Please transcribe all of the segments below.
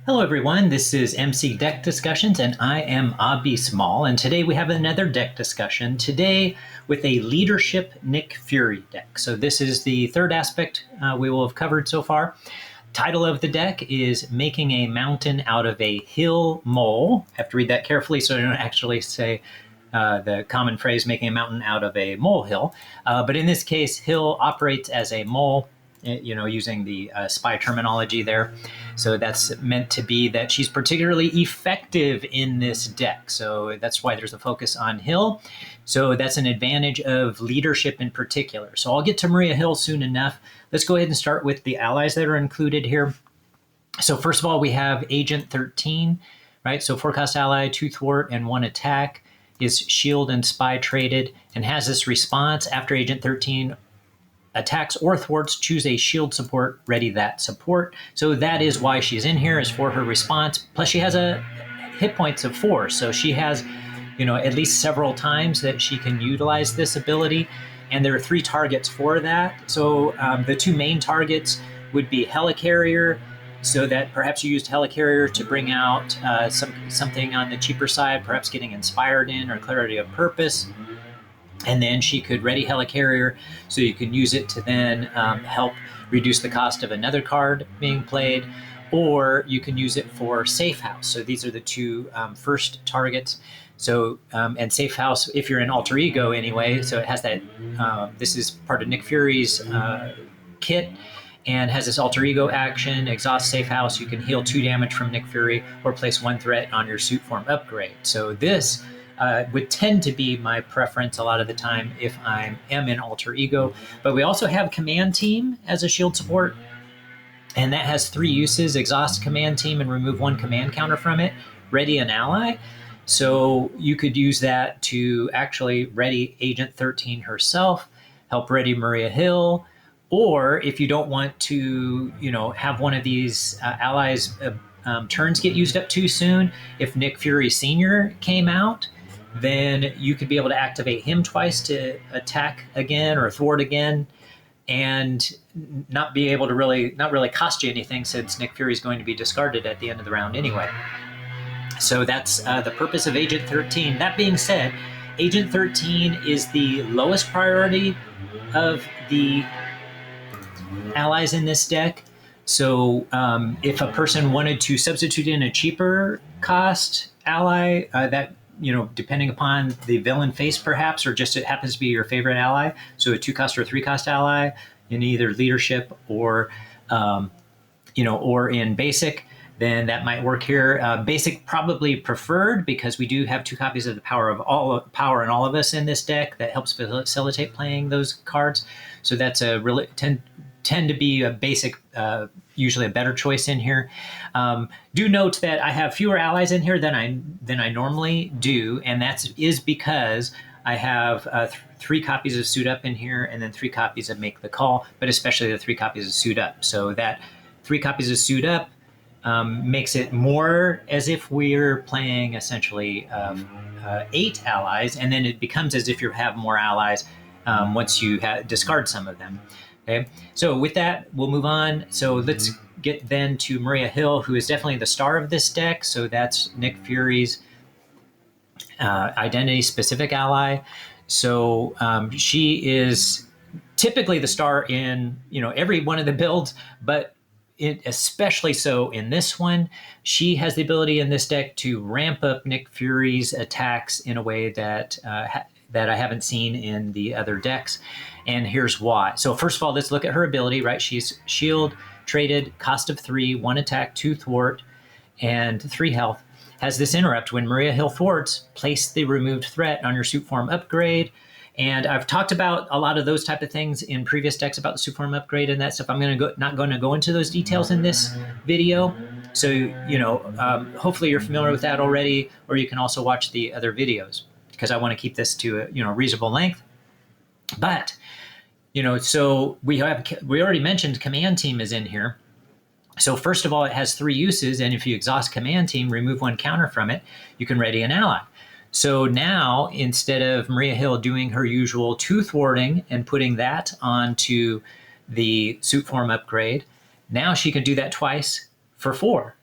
Hello everyone, this is MC Deck Discussions and I am Abby Small, and today we have another deck discussion, today with a Leadership Nick Fury deck. So this is the third aspect we will have covered so far. Title of the deck is Making a Mountain Out of a Hill Mole. I have to read that carefully so I don't actually say the common phrase making a mountain out of a molehill. But in this case, hill operates as a mole, using the SPY terminology there. So that's meant to be that she's particularly effective in this deck. So that's why there's a focus on Hill. So that's an advantage of leadership in particular. So I'll get to Maria Hill soon enough. Let's go ahead and start with the allies that are included here. So first of all, we have Agent 13, right? So 4-cost ally, 2 thwart, and 1 attack, is S.H.I.E.L.D. and SPY traded, and has this response after Agent 13 attacks or thwarts, choose a S.H.I.E.L.D. support, ready that support. So that is why she's in here, is for her response. Plus she has a hit points of 4. So she has, at least several times that she can utilize this ability. And there are 3 targets for that. So the 2 main targets would be Helicarrier, so that perhaps you used Helicarrier to bring out something on the cheaper side, perhaps getting Inspired in or Clarity of Purpose. And then she could ready Helicarrier, so you can use it to then help reduce the cost of another card being played, or you can use it for Safe House. So these are the 2 first targets. So, and Safe House, if you're in Alter Ego anyway, so it has that, this is part of Nick Fury's kit, and has this Alter Ego action, exhaust Safe House, you can heal 2 damage from Nick Fury, or place 1 threat on your suit form upgrade. So this would tend to be my preference a lot of the time if I am in Alter Ego. But we also have Command Team as a S.H.I.E.L.D. support, and that has 3 uses: exhaust Command Team and remove 1 command counter from it, ready an ally. So you could use that to actually ready Agent 13 herself, help ready Maria Hill, or if you don't want to, have one of these allies turns get used up too soon, if Nick Fury Sr. came out, then you could be able to activate him twice to attack again or thwart again, and not really cost you anything, since Nick Fury is going to be discarded at the end of the round anyway. So that's the purpose of Agent 13. That being said, Agent 13 is the lowest priority of the allies in this deck. So if a person wanted to substitute in a cheaper cost ally, that, depending upon the villain face perhaps, or just it happens to be your favorite ally, so a 2-cost or 3-cost ally in either leadership or, or in basic, then that might work here. Basic probably preferred, because we do have 2 copies of the Power in All of Us in this deck that helps facilitate playing those cards. So that's a really tend to be a basic, usually a better choice in here. Do note that I have fewer allies in here than I normally do, and that is because I have 3 copies of Suit Up in here, and then 3 copies of Make the Call, but especially the 3 copies of Suit Up. So that 3 copies of Suit Up makes it more as if we're playing essentially 8 allies, and then it becomes as if you have more allies once you discard some of them. Okay, so with that, we'll move on. So let's get then to Maria Hill, who is definitely the star of this deck. So that's Nick Fury's identity-specific ally. So she is typically the star in every one of the builds, but especially so in this one. She has the ability in this deck to ramp up Nick Fury's attacks in a way that that I haven't seen in the other decks. And here's why. So first of all, let's look at her ability, right? She's S.H.I.E.L.D. traded, cost of 3, 1 attack, 2 thwart, and 3 health. Has this interrupt: when Maria Hill thwarts, place the removed threat on your suit form upgrade. And I've talked about a lot of those type of things in previous decks about the suit form upgrade and that stuff. I'm not going to go into those details in this video. So, hopefully you're familiar with that already, or you can also watch the other videos, because I want to keep this to a reasonable length. But, so we already mentioned Command Team is in here. So first of all, it has 3 uses, and if you exhaust Command Team, remove 1 counter from it, you can ready an ally. So now, instead of Maria Hill doing her usual 2 thwarting and putting that onto the suit form upgrade, now she can do that twice for 4.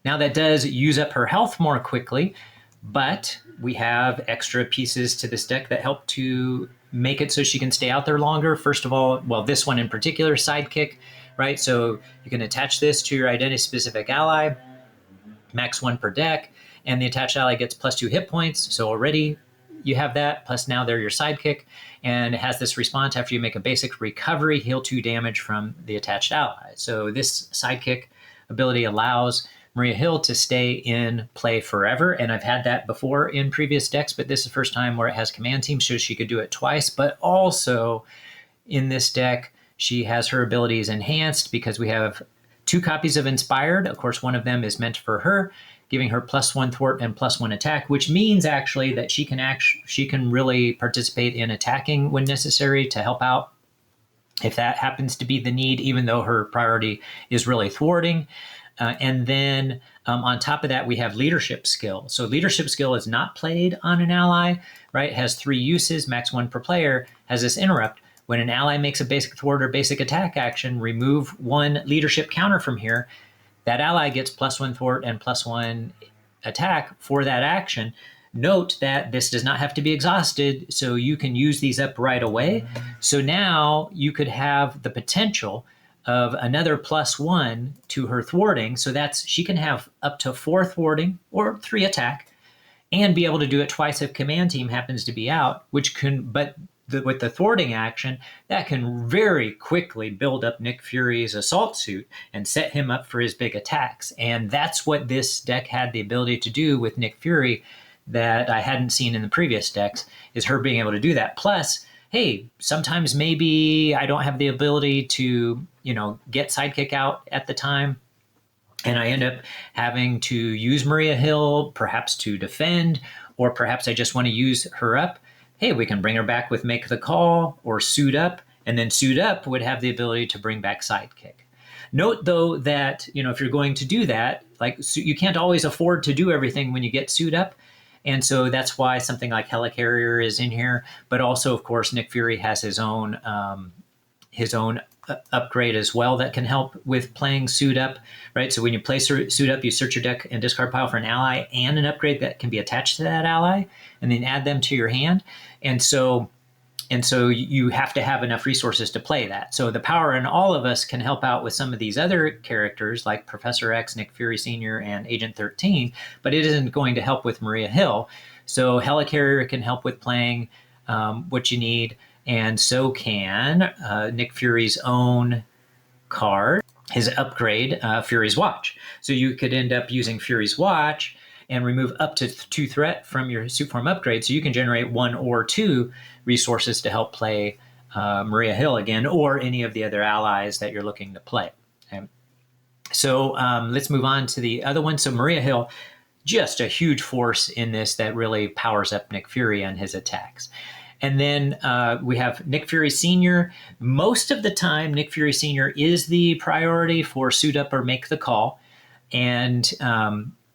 Now that does use up her health more quickly, but we have extra pieces to this deck that help to make it so she can stay out there longer. First of all, well, this one in particular, Sidekick, right? So you can attach this to your identity-specific ally, max 1 per deck, and the attached ally gets +2 hit points. So already you have that, plus now they're your sidekick, and it has this response after you make a basic recovery, heal 2 damage from the attached ally. So this sidekick ability allows Maria Hill to stay in play forever, and I've had that before in previous decks, but this is the first time where it has command team, so she could do it twice. But also in this deck, she has her abilities enhanced because we have 2 copies of Inspired. Of course, one of them is meant for her, giving her +1 thwart and +1 attack, which means actually that she can really participate in attacking when necessary to help out if that happens to be the need, even though her priority is really thwarting. And then on top of that, we have leadership skill. So leadership skill is not played on an ally, right? It has 3 uses, max 1 per player, has this interrupt. When an ally makes a basic thwart or basic attack action, remove 1 leadership counter from here. That ally gets +1 thwart and +1 attack for that action. Note that this does not have to be exhausted, so you can use these up right away. So now you could have the potential of another +1 to her thwarting. So that's, she can have up to 4 thwarting or 3 attack and be able to do it twice if command team happens to be out, which can, but with the thwarting action, that can very quickly build up Nick Fury's assault suit and set him up for his big attacks. And that's what this deck had the ability to do with Nick Fury that I hadn't seen in the previous decks, is her being able to do that. Plus, hey, sometimes maybe I don't have the ability to, get Sidekick out at the time, and I end up having to use Maria Hill, perhaps to defend, or perhaps I just want to use her up. Hey, we can bring her back with Make the Call or Suit Up, and then Suit Up would have the ability to bring back Sidekick. Note, though, that if you're going to do that, you can't always afford to do everything when you get Suit Up, and so that's why something like Helicarrier is in here. But also, of course, Nick Fury has his own upgrade as well that can help with playing Suit Up, right? So when you play Suit Up, you search your deck and discard pile for an ally and an upgrade that can be attached to that ally, and then add them to your hand. And so you have to have enough resources to play that. So the power in all of us can help out with some of these other characters like Professor X, Nick Fury Sr., and Agent 13, but it isn't going to help with Maria Hill. So Helicarrier can help with playing what you need, and so can Nick Fury's own card, his upgrade, Fury's Watch. So you could end up using Fury's Watch and remove up to 2 threat from your suit form upgrade, so you can generate 1 or 2 resources to help play Maria Hill again, or any of the other allies that you're looking to play. Okay. So let's move on to the other one. So Maria Hill, just a huge force in this that really powers up Nick Fury and his attacks. And then we have Nick Fury Sr. Most of the time, Nick Fury Sr. is the priority for Suit Up or Make the Call. And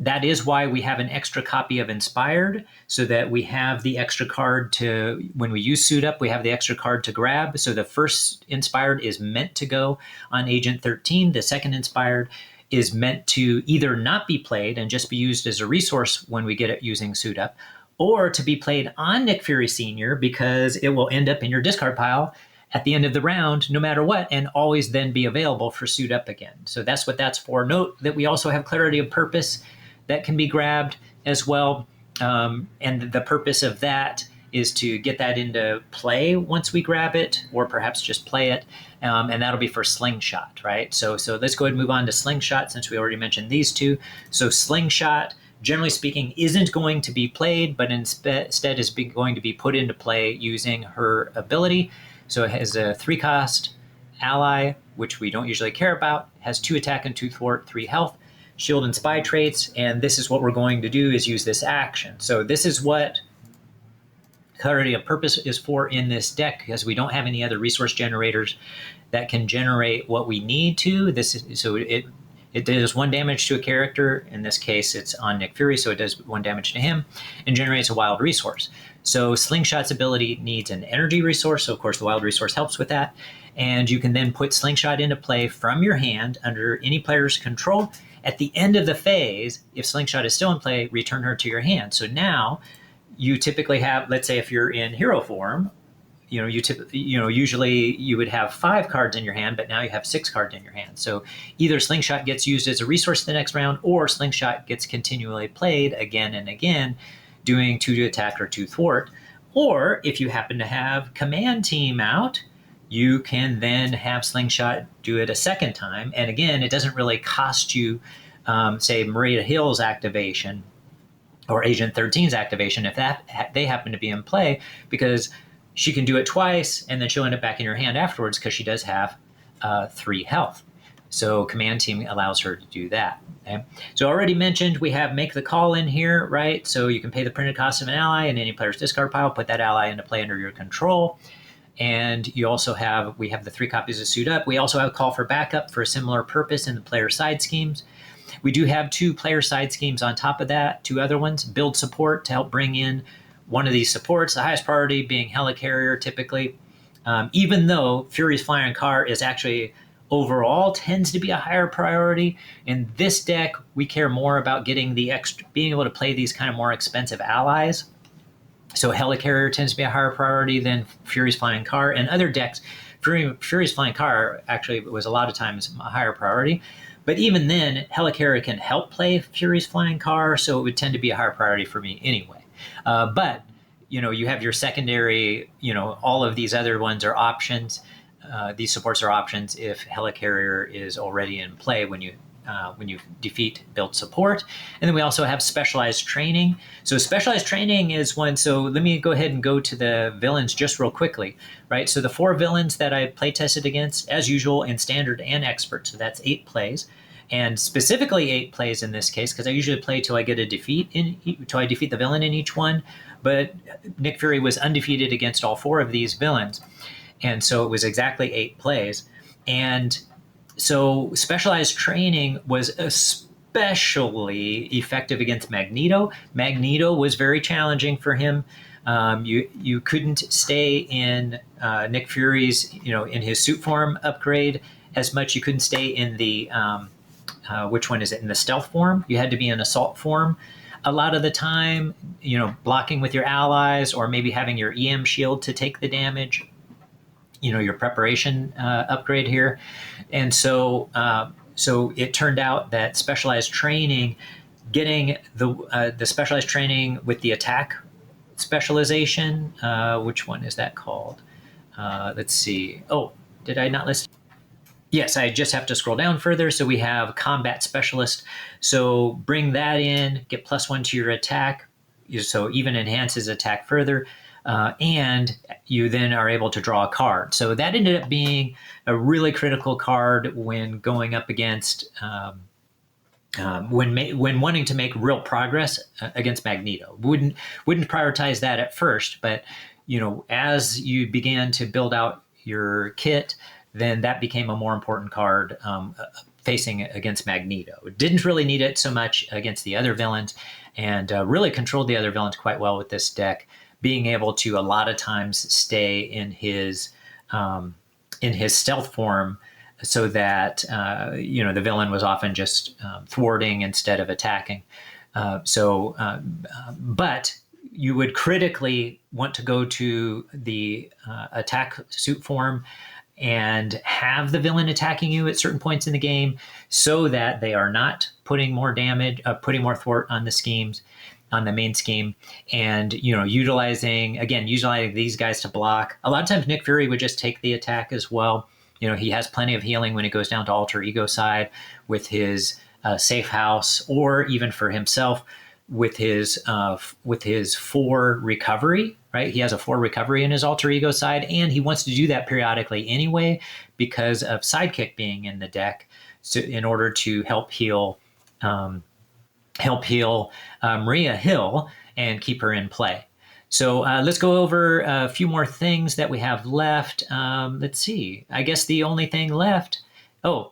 that is why we have an extra copy of Inspired, so that we have the extra card to, when we use Suit Up, we have the extra card to grab. So the first Inspired is meant to go on Agent 13. The second Inspired is meant to either not be played and just be used as a resource when we get it using Suit Up, or to be played on Nick Fury Sr. because it will end up in your discard pile at the end of the round, no matter what, and always then be available for Suit Up again. So that's what that's for. Note that we also have Clarity of Purpose that can be grabbed as well. And the purpose of that is to get that into play once we grab it, or perhaps just play it. And that'll be for Slingshot, right? So let's go ahead and move on to Slingshot, since we already mentioned these two. So Slingshot, generally speaking, isn't going to be played, but instead is going to be put into play using her ability. So it has a 3-cost ally, which we don't usually care about. It has 2 attack and 2 thwart, 3 health, shield and spy traits, and this is what we're going to do, is use this action. So this is what Clarity of Purpose is for in this deck, because we don't have any other resource generators that can generate what we need to. It does 1 damage to a character. In this case, it's on Nick Fury, so it does 1 damage to him, and generates a wild resource. So Slingshot's ability needs an energy resource. So of course the wild resource helps with that. And you can then put Slingshot into play from your hand under any player's control. At the end of the phase, if Slingshot is still in play, return her to your hand. So now you typically have, let's say if you're in hero form, usually you would have 5 cards in your hand, but now you have 6 cards in your hand. So either Slingshot gets used as a resource the next round, or Slingshot gets continually played again and again, doing 2 to attack or 2 thwart. Or if you happen to have Command Team out, you can then have Slingshot do it a second time. And again, it doesn't really cost you, say, Maria Hill's activation or Agent 13's activation if they happen to be in play, because she can do it twice and then she'll end up back in your hand afterwards because she does have 3 health. So Command Team allows her to do that. Okay? So already mentioned, we have Make the Call in here, right? So you can pay the printed cost of an ally in any player's discard pile, put that ally into play under your control. And you also we have the 3 copies of Suit Up. We also have Call for Backup for a similar purpose in the player side schemes. We do have 2 player side schemes on top of that, 2 other ones. Build Support to help bring in one of these supports, the highest priority being Helicarrier typically. Even though Fury's Flying Car is actually overall tends to be a higher priority, in this deck we care more about getting the extra, being able to play these kind of more expensive allies. So Helicarrier tends to be a higher priority than Fury's Flying Car. And other decks, Fury's Flying Car actually was a lot of times a higher priority. But even then, Helicarrier can help play Fury's Flying Car, so it would tend to be a higher priority for me anyway. But you have your secondary, all of these other ones are options. These supports are options if Helicarrier is already in play when you defeat Build Support. And then we also have Specialized Training. So Specialized Training is one, so let me go ahead and go to the villains just real quickly, right? So the 4 villains that I play tested against, as usual, in Standard and Expert, so that's 8 plays. And specifically 8 plays in this case, because I usually play till I get a defeat, till I defeat the villain in each one. But Nick Fury was undefeated against all 4 of these villains. And so it was exactly 8 plays. And so Specialized Training was especially effective against Magneto. Magneto was very challenging for him. You couldn't stay in Nick Fury's, in his suit form upgrade as much. You couldn't stay in the, which one is it? In the stealth form. You had to be in assault form a lot of the time, blocking with your allies or maybe having your EM shield to take the damage. Your preparation upgrade here. And so it turned out that Specialized Training, getting the Specialized Training with the attack specialization, which one is that called? Let's see. Oh, did I not list? Yes, I just have to scroll down further. So we have Combat Specialist. So bring that in, get +1 to your attack. So even enhances attack further. And you then are able to draw a card. So that ended up being a really critical card when going up against, when wanting to make real progress against Magneto. Wouldn't prioritize that at first, but as you began to build out your kit, then that became a more important card facing against Magneto. Didn't really need it so much against the other villains, and really controlled the other villains quite well with this deck, being able to a lot of times stay in his stealth form, so that the villain was often just thwarting instead of attacking. But you would critically want to go to the attack suit form and have the villain attacking you at certain points in the game, so that they are not putting more damage, putting more thwart on the schemes, on the main scheme, and utilizing these guys to block. A lot of times Nick Fury would just take the attack as well. He has plenty of healing when he goes down to alter ego side with his safe house, or even for himself with his 4 recovery. Right, he has a 4 recovery in his alter ego side, and he wants to do that periodically anyway because of Sidekick being in the deck, so in order to help heal Maria Hill and keep her in play. So let's go over a few more things that we have left. Let's see. I guess the only thing left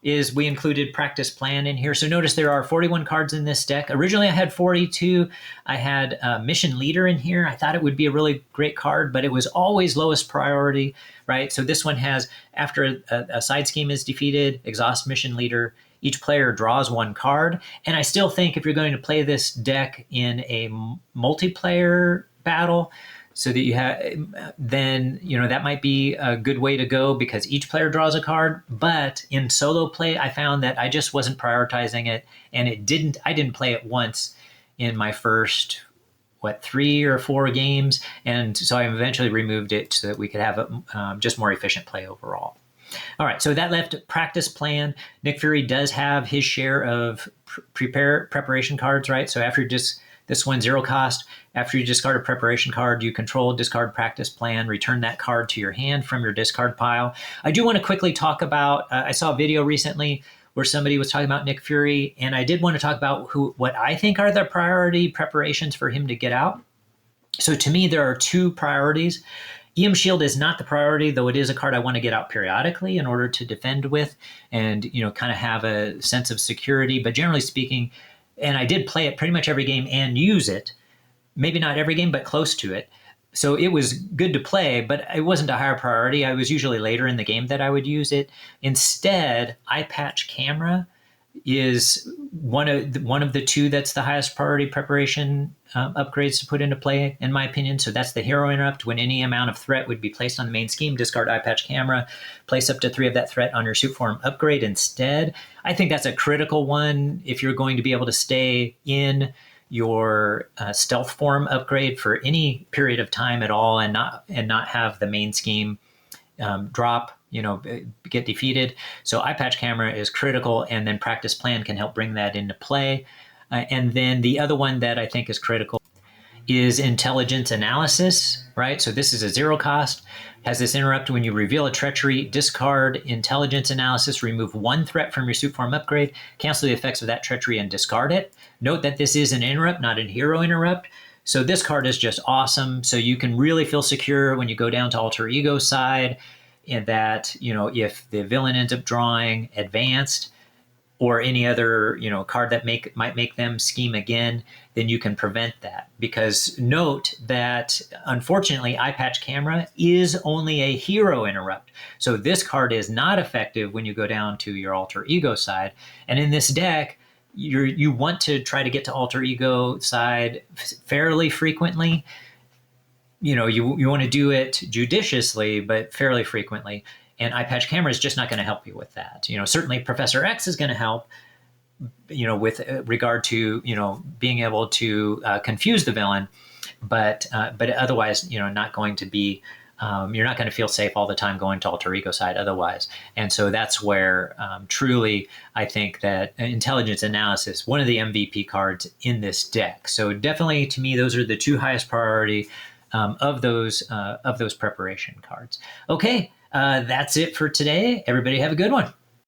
is we included practice plan in here. So notice there are 41 cards in this deck. Originally I had 42. I had mission leader in here. I thought it would be a really great card, but it was always lowest priority, right? So this one has, after a side scheme is defeated, exhaust mission leader, each player draws one card. And I still think if you're going to play this deck in a multiplayer battle, so that you have, then, that might be a good way to go because each player draws a card. But in solo play, I found that I just wasn't prioritizing it, and I didn't play it once in my first, 3 or 4 games. And so I eventually removed it so that we could have just more efficient play overall. All right, so that left practice plan. Nick Fury does have his share of preparation cards, right? So after this one, 0 cost. After you discard a preparation card, you control discard practice plan, return that card to your hand from your discard pile. I do want to quickly talk about, I saw a video recently where somebody was talking about Nick Fury, and I did want to talk about what I think are the priority preparations for him to get out. So to me, there are 2 priorities. S.H.I.E.L.D is not the priority, though it is a card I want to get out periodically in order to defend with and, kind of have a sense of security. But generally speaking, and I did play it pretty much every game and use it, maybe not every game, but close to it. So it was good to play, but it wasn't a higher priority. I was usually later in the game that I would use it. Instead, eye patch camera is one of the 2 that's the highest priority preparation upgrades to put into play, in my opinion. So that's the hero interrupt. When any amount of threat would be placed on the main scheme, discard eye patch camera, place up to 3 of that threat on your suit form upgrade instead. I think that's a critical one if you're going to be able to stay in your stealth form upgrade for any period of time at all and not have the main scheme drop, get defeated. So eye patch camera is critical, and then practice plan can help bring that into play. And then the other one that I think is critical is intelligence analysis, right? So this is a 0 cost, has this interrupt: when you reveal a treachery, discard intelligence analysis, remove 1 threat from your suit form upgrade, cancel the effects of that treachery and discard it. Note that this is an interrupt, not a hero interrupt. So this card is just awesome. So you can really feel secure when you go down to alter ego side, and that, if the villain ends up drawing advanced or any other, card that might make them scheme again, then you can prevent that. Because note that, unfortunately, eye patch camera is only a hero interrupt. So this card is not effective when you go down to your alter ego side. And in this deck, you want to try to get to alter ego side fairly frequently. You want to do it judiciously, but fairly frequently. And eye patch camera is just not going to help you with that. Certainly Professor X is going to help, with regard to, being able to confuse the villain, but otherwise, not going to be, you're not going to feel safe all the time going to alter ego side otherwise. And so that's where truly I think that intelligence analysis, one of the MVP cards in this deck. So definitely, to me, those are the 2 highest priority of those preparation cards. Okay, that's it for today. Everybody have a good one.